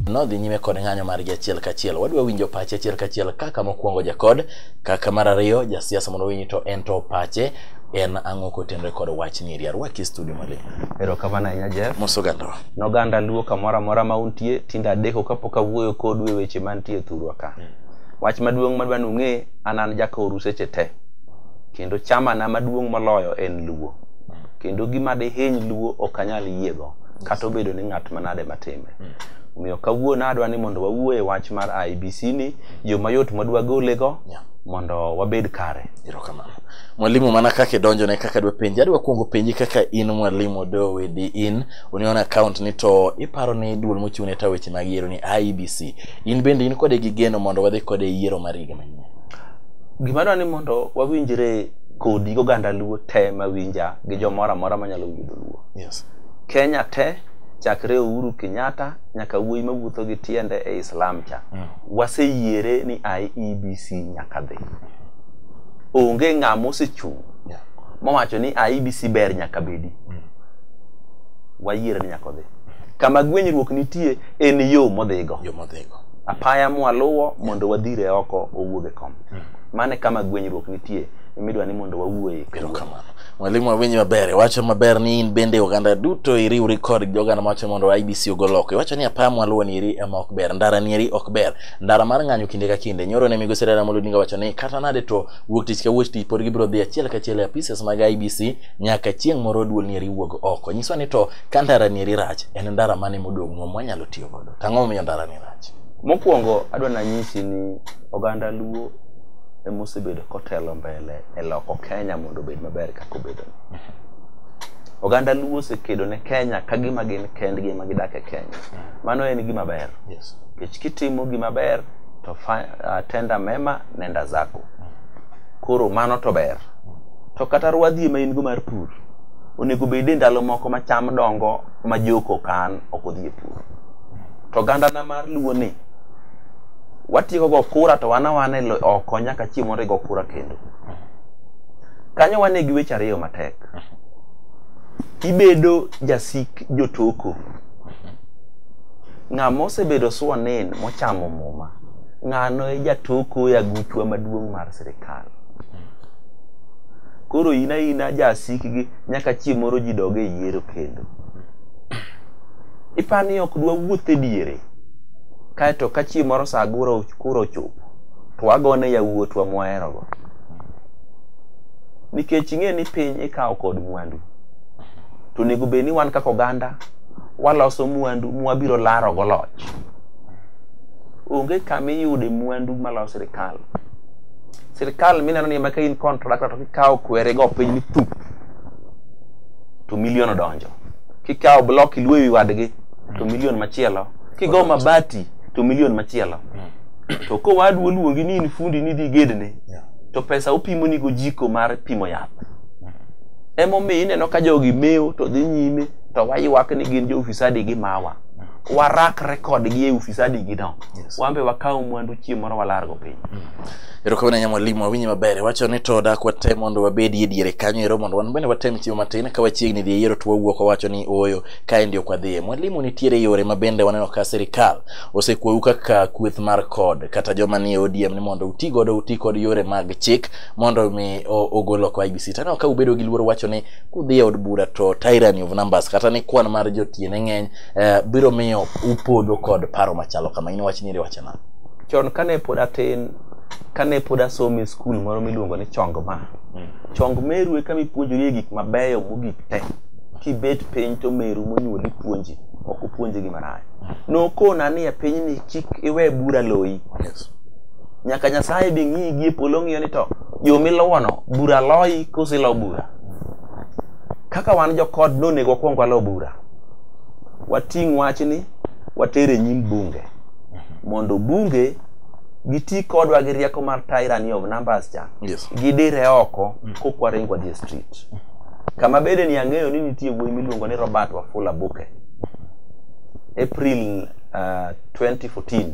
No dhi nyime kod ng'anyo margi achiel kachiel. Wadwa winjo pache achiel kachiel, kaka mokwongo jakod, kaka mar ariyo jasiasa mondo winji to en to pache en ang'o kotenore kod wach ni arwaki studio Mwalimu. Erokamano ahinya Jeff. Mosogandowa. Noganda luo kamoro amora ma untie, tinde adeko kapok awuoyo kodu e weche mantie thurwa ka. Wach maduong' madwa nung'e, an jakoru seche te. Kendo chamana maduong' moloyo en luo. Kendo gima dihiny luo ok anyal yiego, kata obedo ni ng'at manade matime. Omiyo kawuono adwa ni mondo wawuoye wach mar IEBC ni, yo mayot madwa golego mondo wabed kare. Erokamano. Mwalimu, mana kaka donjo ne kaka dwa penji, adwa kuongo penji kaka in Mwalimu Odoe di in uniona account ni to iparo ni duol mochung'ne ta weche mag yiero ni IEBC. In bende in kode gi geno mondo wadhi kode yiero mar higa manyien. Gima dwa ni mondo wawinjre kodi oganda luo te mawinja gi jomora amora manyalo winjo luo. Yes. Kenya te chakre Uhuru Kenyatta nyaka wuoyi mawuotho gi tiende e Islam cha. Waseyiere ni IEBC nyaka dhi. Onge ng'amo osechung' mowacho ni IEBC ber nyaka bedi. Wayiere ni nyaka dhi. Kama gwenyruok nitie en yo modhigo. Yo modhigo. Apaya mwaluwo mondo wadhire oko owuoge kom. Mane kama gwenyruok nitie imidwa ni mondo wawuoye. Erokamano. Mwalimu awinji maber, wacho maber ni in bende oganda duto iriwri kod joganda mawacho mondo IEBC ogol oko. Wacho ni apaya mwaluwo ni iri ema ok ber, ndara ni iri ok ber. Ndara mar ng'anyo kinde ka kinde. Nyoro ne migosi Raila Amolo Odinga wacho ni kata nade to wuok tich ka wuok tich pod gibiro dhi achiel kachiel e apises mag IEBC nyaka chieng' moro duol ni iri wuog oko. Nyiswa ni to ka ndara ni iri rach, en ndara mane modong' mwanyalo tiyo godo. Tang'o miyo ndara ni rach. Mokwongo adwa nanyisi ni oganda luo emosebedo kotelo mbele e loko Kenya mondo obed maber kaka obedo. Oganda luo osekedo ne Kenya ka gima gin kendgi ma gidak e Kenya. Mano en gima ber. Yes. Kech kitimo gima ber to tenda mema nenda zako. Koro mano to ber. To kata rwadhi ma in go mar pur, onego bede ndalo moko ma cham dongo ma joko kan ok odhi e pur. To oganda na mar luo ni watieko go kura to wane oko nyaka chieng' mondo go kura kendo. Kanyo wane gi weche ariyo matek. Ibedo jasik jotoko. Ng'ama osebedo sworn in mochamo muma, ng'ano e jatoko ya gutwa maduong' mar sirikal. Koro ina jasik gi nyaka chieng' moro ji doge yiero kendo. Ipani ok dwa wuothe diere. Kaeto ka chieng' moro sa kuro chopo to wagone yawuotwa mwaherogo. Nikech ing'e ni piny ikawo kod mwandu. To nego bed ni wan kaka oganda waloso mwandu mwabiro laro go loch. Onge kama iyude mwandu maloso sirikal. Sirikal mineno ni maka in contractor to kikawo kwere go piny ni thup to milion donjo. Kikawo block ilwewi wadgi to milion machielo. Kigo mabati to milion machielo. To ko wadu luongi ni in fundi ni dhi gedne. To pesa upimo ni go jiko mar pimo yath. Emomiyo ineno ka jogi mewo to dhi nyime to waywak ni gin jo ufisadi gi mawa. Warak record gi e ufisadi gi no. Wambe wakaw mwandu chieng' moro walargo piny. Erokamano Mwalimu awinji maber, wacho ni to dak watem mondo wabedi e diere kanyo ero mondo wan bende watem chiwo matin ka wachiegni dhi yiero to wawuok wacho ni oyo kae ndio kwa dhiye. Mwalimu nitiere yore mabende waneno ka sirikal osekwau kaka kweth mar kod kata joma ni ODM ni mondo uti kod yore mag chik mondo mi ogol oko IEBC. Tano ka ubedo gi luoro wacho ni kudhi e od bura to tyranny of numbers kata ni kwan mar jotiene ng'eny biro miyo upodo kod paro machalo kama. In wach ni ri wachana. Chon kane pod asomo e skul moro miluongo ni Chongma. Chong Meru e kama ipuonjori gik mabeyo mogik te. Kibet piny to Meru monyuoli puonji, ok opuonji gima rach. Nokona ni e piny ni kik iwe bura loyi. Yes. Nyaka Nyasaye be ng'i gi e polo ng'iyo ni to yo miluwono bura loyi koso ilo bura. Kaka wan jokod nonego wakwong walo bura. Wating' wachni watere nyim bunge. Mondo bunge giti kodwa gi rieko mar tyranny of numbers cha. Yes. Gidire oko kokwaringwa di street. Kama bede ni ang'eyo ni nitie wuoyi miluongo ni Robert Wafula Buke. April 2014.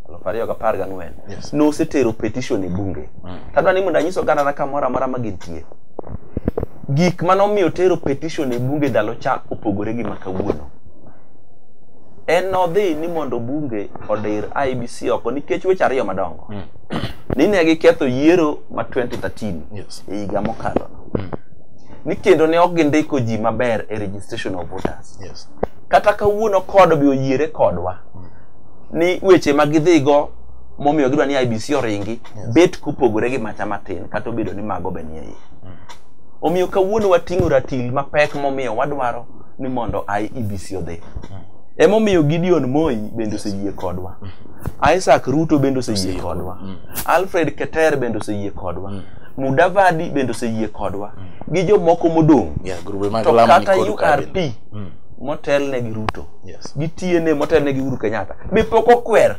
Alofariyo ka parga ngwen. Yes. No setero petition e bunge. Tadwa ni mondo anyiso gana kamoro amora magintie. Gik manomiyo tero petition e bunge dalo cha opogore gi makawuono. en nodhi ni mondo bunge odir IEBC oko nikech weche ariyo madongo. Ni ne giketho yiero ma 2013 e higa mokalo. Ni kendo ne ok gindiko ji maber e registration of voters. Kata kawuono kod bi oyiere kodwa ni weche magidhigo momiyo gidwa ni IEBC oringi bet kupogore gi macha matin kata obedo ni mago be nie. Omiyo kawuono wating'o ratil mapek momiyo wadwaro ni mondo IEBC odhi. Emomiyo Gideon Moi bende oseyie kodwa. Isaac Ruto bende oseyie kodwa. Alfred Keter bende oseyie kodwa. Mudavadi bende oseyie kodwa. Gi jomoko modong'. To kata URP motel ne gi Ruto. Gi TNA motel ne gi Uhuru Kenyatta. Be pok okwer.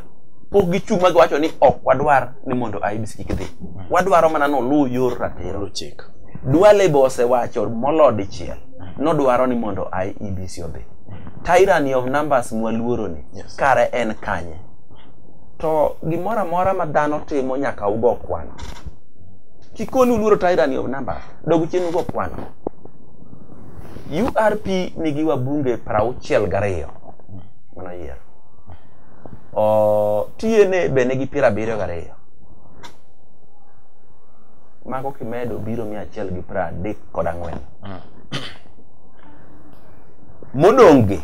Pok gichung' ma giwacho ni ok wadwar ni mondo IEBC kik dhi. Wadwaro mana noluw yor ratiro chik. Duale be osewacho molo dichiel nodwaro ni mondo IEBC odhi. Tyranny of numbers mwaluoro ni kare en kanye. To gimora mora ma dhano timo nyaka ugo kwano. Kikoni uluoro tyranny of numbers, dogu chien ugo kwano. URP nigi wabunge 62 mana yiero. TNA be nigi 72. Mago kimedo biro 134. Modonge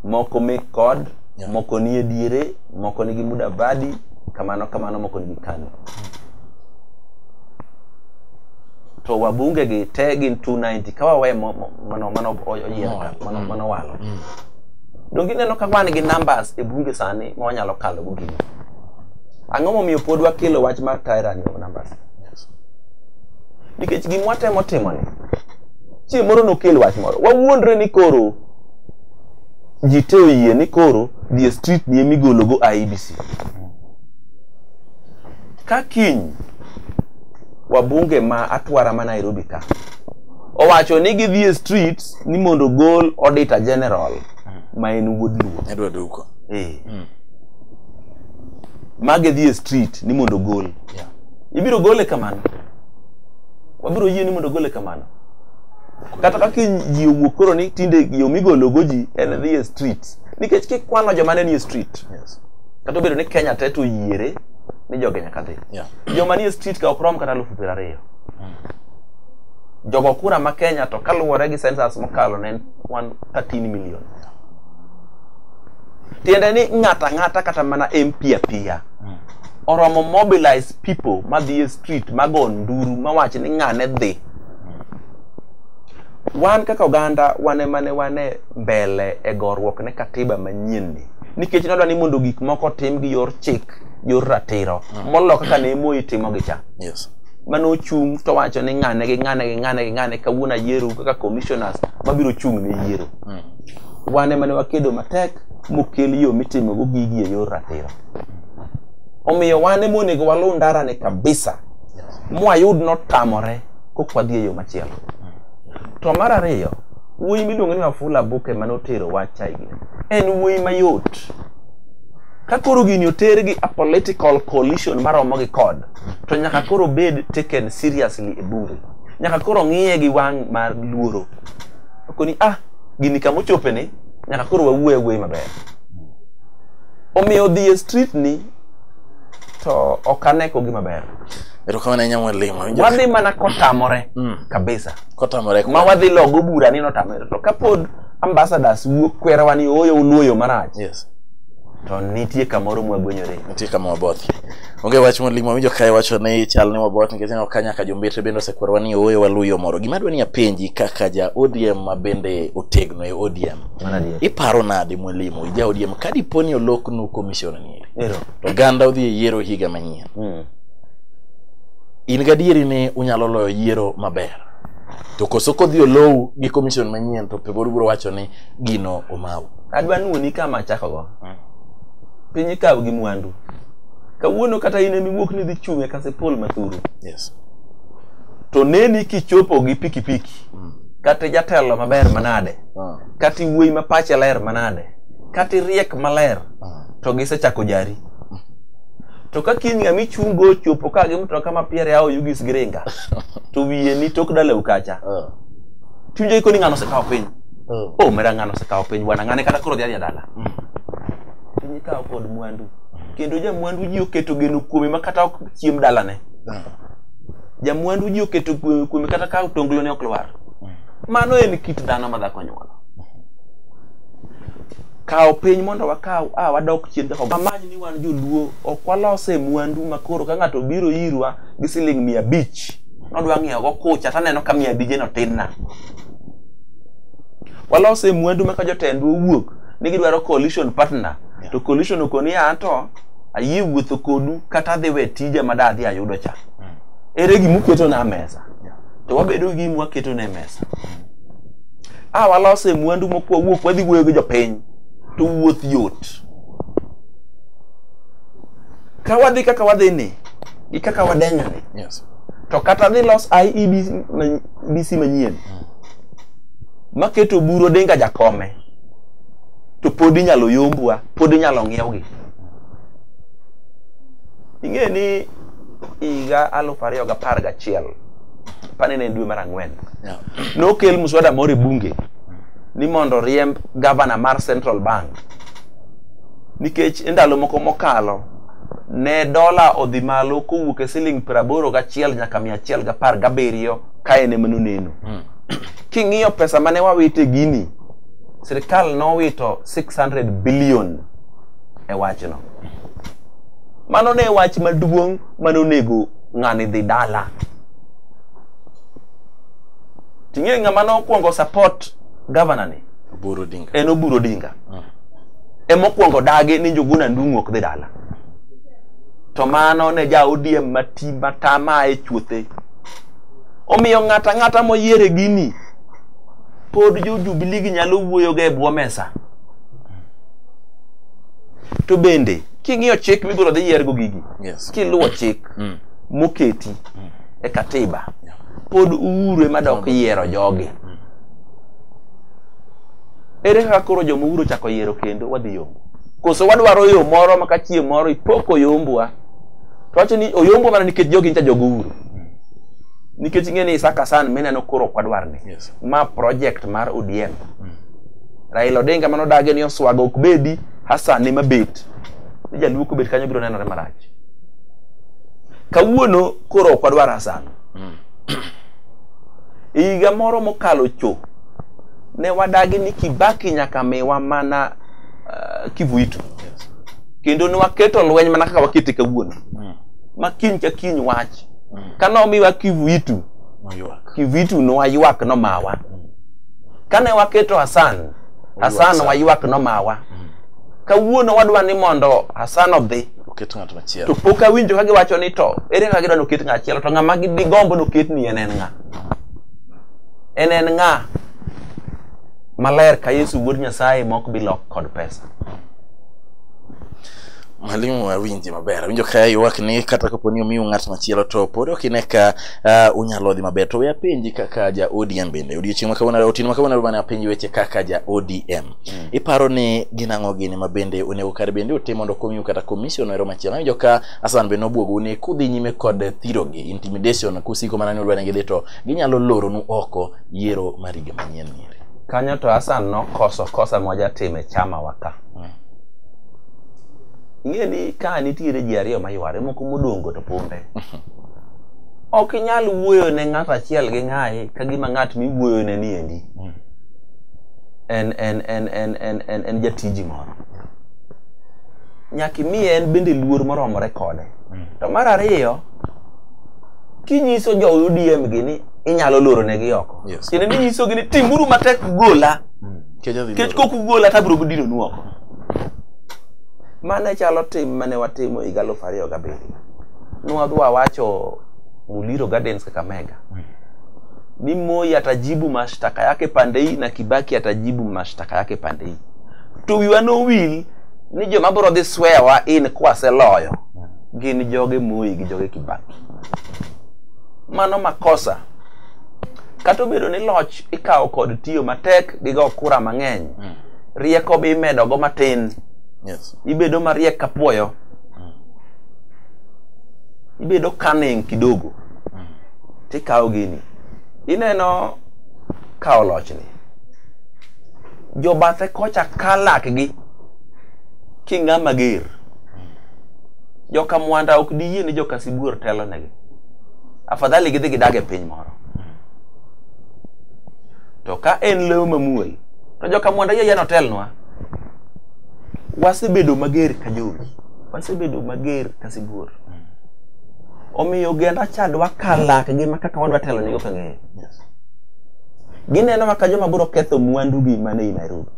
moko mek kod moko nie diere, moko nigi Mudavadi, kamano moko nigi Kanu. To wabunge gi te gin 290 kawa we mano oyiera mano walo. Dongi neno ka wan gi numbers e bunge sani ma wanyalo kalo go gini. Ang'o momiyo pod wakelo wach mar tyranny of numbers? Nikech gimwatemo timo ni chi moro nokelo wach moro. Wawuondre ni koro ji te oyie ni koro the street ni emigolo go IEBC. Ka kiny wabunge ma atwara ma Nairobi ka owacho ni gidhi street ni mondo gol auditor general ma en wuod Luo Edward Uko. Mage dhi street ni mondo gol. Ibiro gole kamano. Wabiro yie ni mondo gole kamano. Kata kaka ji owuok koro ni tinde yo migolo go ji en dhi street. Nikech kikwano joma ne ni street. Kata obedo ni Kenya te to yiere ni joge nyaka dhi. Joma ni street ka okrom kata 20,000. Jogo kura ma Kenya to kaluwore gi census mokalo ne 13 million. Tiende ni ng'ata kata mana MP apia. Oromo mobilize people ma dhi street magon nduru mawach ni ng'ane dhi. Wan kaka oganda wane mbele e gorruok ne katiba manyien ni. Nikech nodwa ni mondo gik moko tim gi yor chik, yor ratiro. Molo kaka ne Moi timo gi cha. Mano chung to wacho ni ng'ane kawuono yiero kaka commissioners mabiro chung ne yiero. Wane mane wakedo matek mokel yo mitimo go gigi e yor ratiro. Omiyo wane monego walu ndara ne kabisa. Mwayud notamore kokwadhi e yo machielo. To mar ariyo, wuoyi miluongo ni Wafula Buke manotero wach aigi. En wuoyi mayot. Ka koro gini oter gi a political coalition maromo gi kod, to nyaka koro bed taken seriously e bunge. Nyaka koro ng'iye gi wang' mar luoro. Koni gini kama ochope ni nyaka koro wawuoye maber. Omiyo dhi street ni to okaneko gi maber. Ero kama nyamo limo. Wadhi mana kotamore kabisa. Kotamore. Ma wadhi logo bura ni notamore. To kapod ambassadors wuok kwera wani oyo uluoyo marach. To nitie kamoro mwagwenyore. Nitie kama wabothi. Onge wach molimo winjo kae wacho ni chal ne wabothi nikech ne okanya ka jombete bende osekwero wani oyo waluyo moro. Gima dwa ni apenji kaka ja ODM ma bende otegno e ODM. Iparo nade molimo ja ODM kadi poni oloknu commission ni. To ganda odhi yiero higa manyien. In gadieri ne unyalo loyo yiero maber. To koso kodhi olow gi commission manyien to peboro wacho ni gino omau. Adwa nuoni kama chako go. Piny ikaw gi mwandu. Kawuono kata ine miwuok ni dhi chunge Kasipul Mathuru. To neni kichopo gi pikipiki. Kata jatelo maber manade. Kata wuoyi ma pache ler manade. Kata riek maler. To gisechako jari. To ka kiny ng'ami chungo chopo ka gi mtoka ma piere yao yugis giringa. To wiye ni tok dala ukacha. Tunje iko ni ng'ano sekawo piny. Oh, mera ngano se kawo piny bwana ngane kata koro dhi dala. Piny kawo kod mwandu. Kendo ja mwandu ji oketo geno kuome makata ok chiem dalane. Ja mwandu ji oketo kuome kata ka tonglo ne ok lwar. Mano en kit dhano ma dhako nyuolo. Kawo piny mondo wakaw wadok chien kaka amany ni wan joluo ok walose mwandu makoro ka ng'ato biro irwa gi siling 500 nodwa ng'iewo go kucha taneno ka 500 no tin na. Walose mwandu maka jotendwa owuok ni gidwaro coalition partner to coalition okoni ato ayie wuotho kodu kata dhi we tija madadhi ayudo cha. Ere gimuketo na mesa to wabedo gi mwaketo na mesa. Walose mwandu moko wuok wadhi wuoyo gi jopiny to wuoth yot. Ka wadhi kaka wadhi ni gi kaka wadenyo ni. Yes. To kata dhi los IEBC manyien maketo buro denga jakome to pod inyalo yombwa, pod inyalo ng'iewgi. Ing'e ni higa 2011 panene dwe mar 4 nokel muswada moro e bunge ni mondo riemb gavana mar Central Bank nikech ndalo moko mokalo ne dola odhi malo kowuok e siling 81 nyaka 117 ka ene manoneno. King'iyo pesa mane wawite gini, sirikal nowito 600 billion e wachno. Mano ne wach maduong' manonego ng'ani dhi dala. Ting'e ng'ama nokwongo support governor ni Oburu Odinga. En Oburu Odinga. Mokwongo dage ni Njuguna Ndung'u ok dhi dala. To mano ne ja ODM matama e chuothe. Omiyo ng'ata moyiere gini pod jo Jubilee gi nyalo wuoyo ge bwo mesa. To bende king'iyo chik mibiro dhi yiergo gigi. Yes. Kiluwo chik moketi e katiba pod Uhuru ema dok yiero jogi. Ere kaka koro joma Uhuru chako yiero kendo wadhi yombo. Koso wadwaro yo moro maka chieng' moro ipoko yombwa. To wacho ni oyombo mana nikech jogi ncha jogo Uhuru. Nikech ing'eni Isaka San mineno koro kwadwarni. Yes. Ma project mar ODM. Raila Odinga mano dage ni oswago ok bedi Hassan ema bet. Ni jaluo ko bet kanyo biro nenore marach. Kawuono koro kwadwar Hassan. Higa moro mokalo cho ne wadagi ni Kibaki nyaka miwa mana Kivuitu. Yes. Kendo ne waketo lweny mana kaka wakete kawuono. Ma kiny ka kiny wach. Kano miwa Kivuitu. Kivuitu no waywak no mawa. Kane waketo Hassan waywak no mawa. Kawuono wadwa ni mondo Hassan odhi. Oket ng'at machielo. To pok awinjo ka giwacho ni to ere kaka gidwa noket ng'achielo to ng'ama gigombo noket ni en ng'a. En ng'a maler ka Yesu wuod Nyasaye mok bilok kod pesa. Mwalimu awinji maber. Winjo ka ywak ni kata kapo ni omiyo ng'at machielo to pod ok ine ka unyalo dhi maber. To we apenji kaka ja ODM bende. Odiochieng' ma kawuono otin ma kawuono bana apenji weche kaka ja ODM. Iparo ni ginang'o gini mabende onego kar bende otim mondo komiu kata commission ero machielo. Winjo ka Hassan bende obwogo ni kudhi nyime kod thirogi intimidation kusiko mana ni odwa ngidhi to ginyalo loronu oko yiero marige manyien ni. Kanyo to Hassan kosa moja time chama waka. Ing'eni ka nitiere ji ariyo mayware moko modongo to punde. Ok inyal wuoyo ne ng'at achiel gi ng'aye ka gima ng'at miwuoyo ne ni endi. En jatiji moro. Nyaki miye en bende luor moromore kode. To mar ariyo kinyiso jo ODM gini inyalo loro negi oko. Yes. Kendo ninyiso gini timuru matek gola. Kech koku gola tabro budino nuoko. Mane chalo tim mane watimo higa 2007. Nwadwa wacho Muliro Gardens Kakamega. Ni Moi atajibu mashtaka yake pande hii na Kibaki atajibu mashtaka yake pande hii. To wiwa no will ni joma bro dhi swear wa in kwase loyo. Gin joge Moi gi joge Kibaki. Mano makosa. Kato bedo ni loch ikawo kod tiyo matek gi go kura mang'eny. Rieko bi medo go matin. Yes. Ibedo mariek kapuoyo. Ibedo cunning kidogo. Tikawo gini. Ineno kawo loch ni. jo bathe kocha kalakgi kinga mager joka Mwanda ok diyie ni joka Sibuor telo negi afadhali gidhi gidage piny moro to ka en lew mamuol to joka Mwanda yie no telnwa wasebedo mager ka jogi wasebedo mager ka Sibuor omiyo genda chadwa kalakgi makaka wadwa telo nigo kang'eyo gineno maka joma biro ketho mwandu gi mane i Nairobi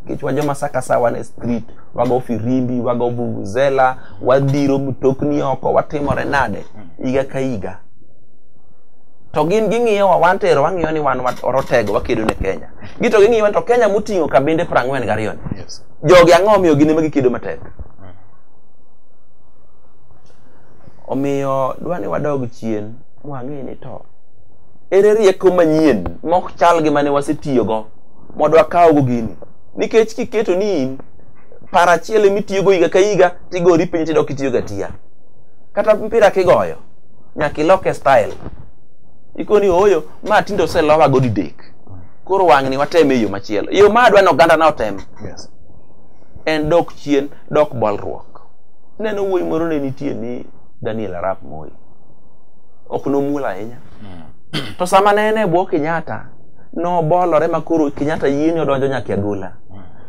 kichwa joma saka sawa ne street wago firimbi wago vuvuzela wadiro mtokni oko watimore nade iga ka iga to gin ging'iyo wantero wang'iyo ni wan orotego wakedo ne Kenya gito ging'iyo to Kenya muting'o kabinde 42 jogi ang'o miyo gine magi kedo matek omiyo dwani wadog chien wang'e ni to ere rieko manyien mok chal gi mane wasetiyogo modwa kawogo gini nikech kiketo ni in parachiel mitiyogo iga ka iga tigori piny tidok itiyoga tiya kata mpira kigoyo nyaka iloke style ikoni oyo ma tindo oselowa go didek koro wang'ni wateme yo machielo yo ma adwa no ganda na otem en dok chien dok bolruok neno wuoyi moro ne nitie ni Daniel Arap Moi ok no mula ahinya to sama nene bwo Kenyatta no bolore makoro Kenyatta yieni odonjo nyaka agola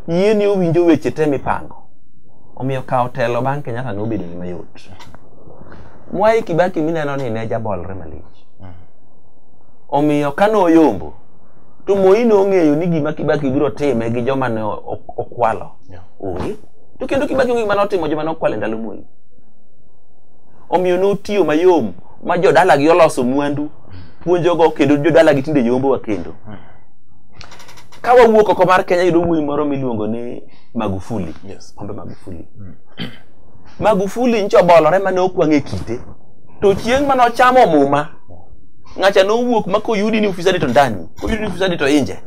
yieni owinjo weche te mipango omiyo kawo telo bang' Kenyatta no bedo ni mayot Mwai Kibaki mineno ni ne jabolre malich omiyo kano oyombo to Moi no ng'eyo ni gima Kibaki biro time gi joma ne okwalo oye to kendo Kibaki gima notimo joma nokwale ndalo Moi omiyo no tiyo mayom ma jodala gi oloso mwandu puonjogo kendo jodala gi tinde yombo wa kendo ka wawuok oko mar Kenya yudo wuoyi moro miluongo ni Magufuli Pombe Magufuli Magufuli ncho bolore mane okwang'e kite to chieng' mane ochamo muma ng'acha no wuok makoyudi ni ufisadi to ndani koyudi ni ufisadi to inje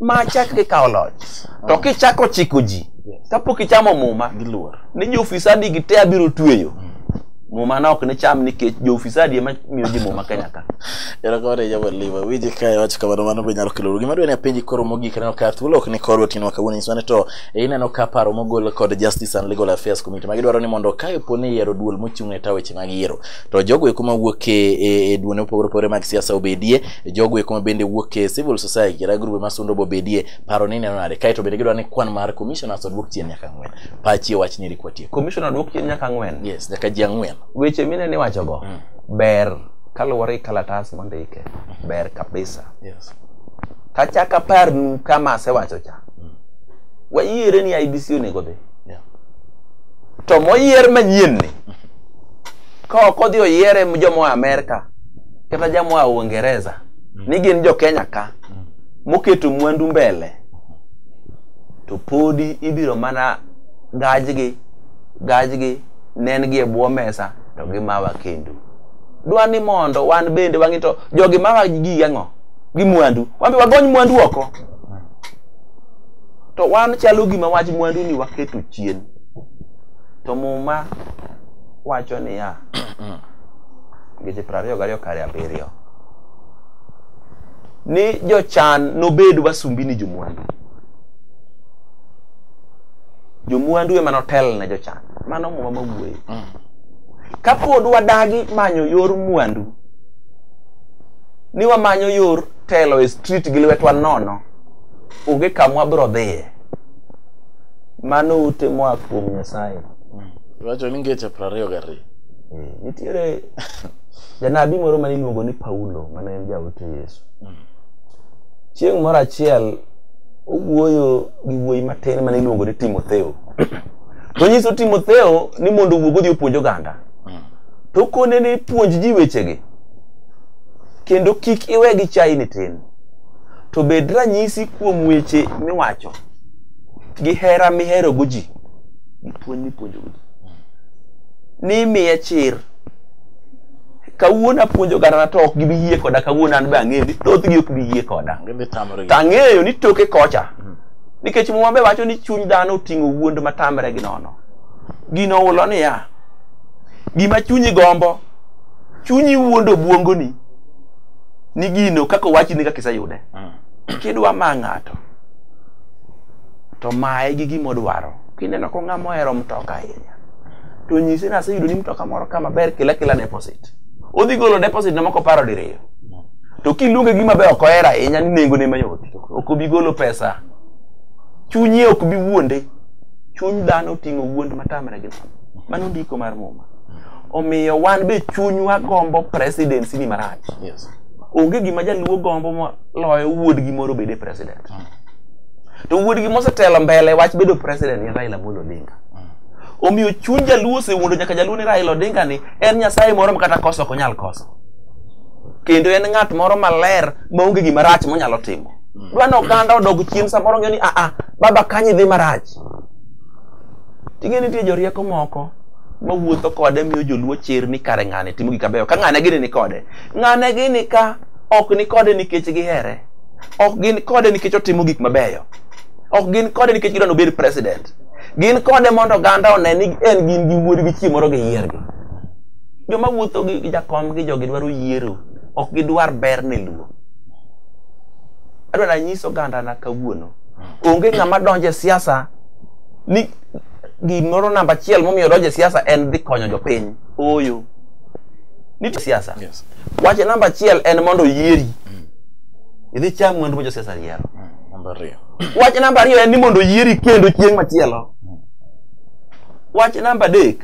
ma chak gi kawo loch to kichako chiko ji kapok ichamo muma giluor ni jo ufisadi gi te abiro tweyo muma na ok ne cham nikech jo ufisadi ema miyo ji muma Kenya ka era gore ya waliwa wiji kai wacho kamano mano be nyalo kelo gima dwani apenji koro mogik neno ka thuolo ok ni korwa tino kawuono nyiswane to ineno ka paro mogol kod Justice and Legal Affairs Committee magi dwaro ni mondo kae poni yiero duol mochung'ne ta weche mag yiero to jogo eko mawuok e duone opogore opogore mag siasa obedie jogo eko bende wuok e civil society kira grube masundo obedie paro ni neno nade kae to bende gidwaro ni kwan mar commissioners odwok chien nyaka 4 pachi wach nyiri kwatie commissioner odwok chien nyaka 4 yes nyaka ji 4 weche mine ni wacho go ber kaluwore kalatas mondike ber kabisa yes kachaka par kama asewacho cha wayiere ni IBC onego dhi to moyier manyien ni ka ok odhi oyiere jomo Amerika kata jomo Uingereza ni gin jo Kenya ka moketo mwandu mbele to podi ibiro mana gajgi nengi e bwo mesa to gimawa kendo dwani mondo wan bende wangi to jogi mawa gi ang'o gi mwandu wambe wagony mwandu oko to wan chalo gima wach mwandu ni waketo chien to muma wacho ni ya geje 22 kare 7 ni jochan nobed wasumbi ni jomwandu ema notel ne jochan mano muma mawuoye kapod wadagi manyo yor mwandu ni wamanyo yor telo e street gi lwetwa nono onge kamwa biro dhiye mano ute moa kuom Nyasaye wacho ni ngeche 22 nitiere janabi moro mane iluongo ni Paulo mane en jaote Yesu chieng' moro achiel owuoyo gi wuoyi matin mane iluongo ni Timotheo to nyiso Timotheo ni mondo wuog odhi opuonj oganda to kone ne puonj ji wechegi kendo kik iwegi chai ni tin to bed ranyisi kuom weche miwacho gi hera mihero go ji puonj puonjo go ni miye chir kawuono puonjo oganda to ok gibi yie koda kawuono an be ang'eyo ni thoth gi ok bi yie koda tang'eyo ni toke kocha nikech Muma be wacho ni chuny dhano oting'o wuond matamre gi nono gino ulo ni ya gima chunyi gombo chunyi wuondo buongoni ni gino kako wachi ni kaka isayude kidwa ma ng'ato to mae gi gimodwaro kineno ko ng'ama ohero mtoka ahinya to nyisi ni aseyudo ni mtoka moro kama ber kila deposit odhi golo deposit na moko paro diriyo to kiluonge gima be ok ohero ahinya ni nengo ne mayot ok obi golo pesa chunyi ok bi wuonde chuny dhano ting'o wuond matamre gi mano ndiko mar Muma omiyo wan be chunywa gombo presidency ni marach onge gima jaluo gombo moloyo wuodgi moro bede president to wuodgi mosetelo mbele wach bedo president ni Raila Amolo Odinga omiyo chuny jaluo osewuondo nyaka jaluo ni Raila Odinga ni en nyasaye moro makata koso ok onyal koso kendo en ng'at moro maler maonge gima rach monyalo timo dwano oganda odog chien samoro ng'eyo ni baba kanyi dhi marach ting'e nitie jorieko moko mawuotho kode miyo joluo chir ni kare ng'ane timo gik mabeyo ka ng'ane gini ni kode ng'ane gini ka ok ni kode nikech gihere ok gin kode nikech otimo gik mabeyo ok gin kode nikech gidwano bed president gin kode mondo oganda one ni en gin gi wuod gi chiemoro gi yiergi joma wuotho gi jakom gi jogi dwaro yiero ok gidwar ber ne luo adwaro nyiso oganda na kawuono onge ng'ama donje siasa ni gimoro namba achiel momiyo donje siasa en dhi konyo jopiny oyo nitie siasa wache namba achiel en mondo yieri idhi cham mwandu ma jo siasa yiero namba 2 wache namba 2 en ni mondo yieri kendo chieng' machielo wache namba 3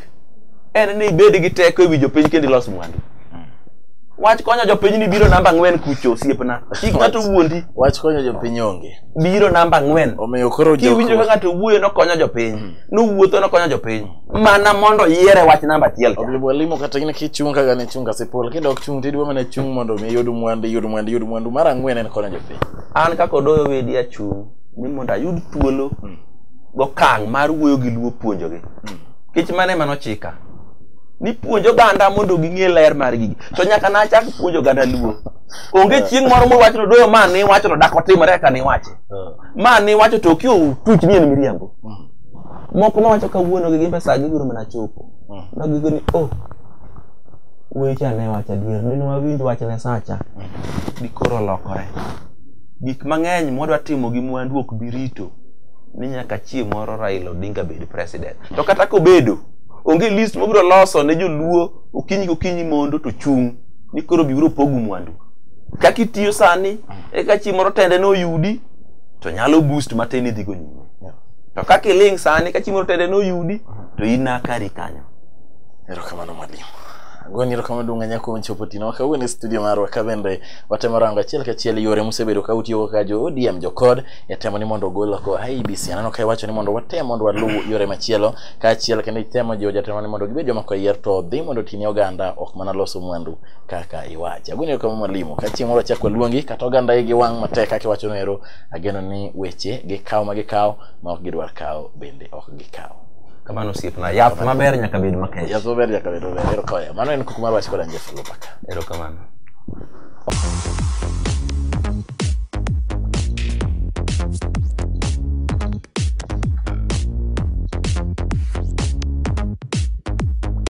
en ni ibed gi teko ewi jopiny kendo ilos mwandu wach konyo jopiny ni biro namba 4 kucho osiepna kik ng'ato wuondi wach konyo jopiny onge biro namba 4 omiyo koro kiwinjo ka ng'ato wuoyo no konyo jopiny nowuotho no konyo jopiny mana mondo yiere wach namba 1 oblibo limo kata gine kichunga gane chunga sipol kidok chung tidwa mana chung mondo mi yud mwandu mar 4 en konyo jopiny an kaka odoyo wedi achung ni mondo ayud thuolo gokang' mar wuoyo gi luo puonjogi kich mane manochika ni puonjo ganda mondo ging'e ler mar gigi to nyaka na chak puonjo ganda luo onge chieng' moro mowacho doyo man ni wacho dak otimore ka ni wache man ni wacho to kio tuch ni en miriambo moko nowacho kawuono gi pesa gi guru mana chopo nagigo ni weche ne wacho adier ni wawinjo wacho ne sacha dikoro lokore gik mang'eny modwa timo gi mwandu ok birito ni nyaka chieng' moro Raila Odinga bed president to kata kobedo onge list mobiro loso ne joluo okinyi mondo to chung ni koro biro pogu mwandu kaka itiyo sani eka chieng' moro tende no yudi to nyalo boost mateni dhigo nyime to kaka iling sani ka chieng' moro tende no yudi to inakari kanyo erokamano mwalimu goni erokamano duong' ahinya kuom chopo tino kawuono e studio marwa ka bende watemo rango achiel kachiel yore mosebedo ka utiyo ka jo ODM jokod yatemo ni mondo ogol oko IEBC aneno ka iwacho ni mondo watem mondo waluw yore machielo ka achiel kendo itemo jo jatemo ni mondo gibed joma koyier to dhi mondo tini oganda ok mana loso mwandu kaka iwacho goni erokamano mwalimu ka chieng' moro chako luongi kata oganda igi wang' matek kaka iwacho nero ageno ni weche gikaw ma ok gidwar kaw bende ok gikaw kamano siepna yath maber nyaka bed makech yath maber nyaka bed maber erokamano mano en kuku mar wach kod Jeff Lupaka erokamano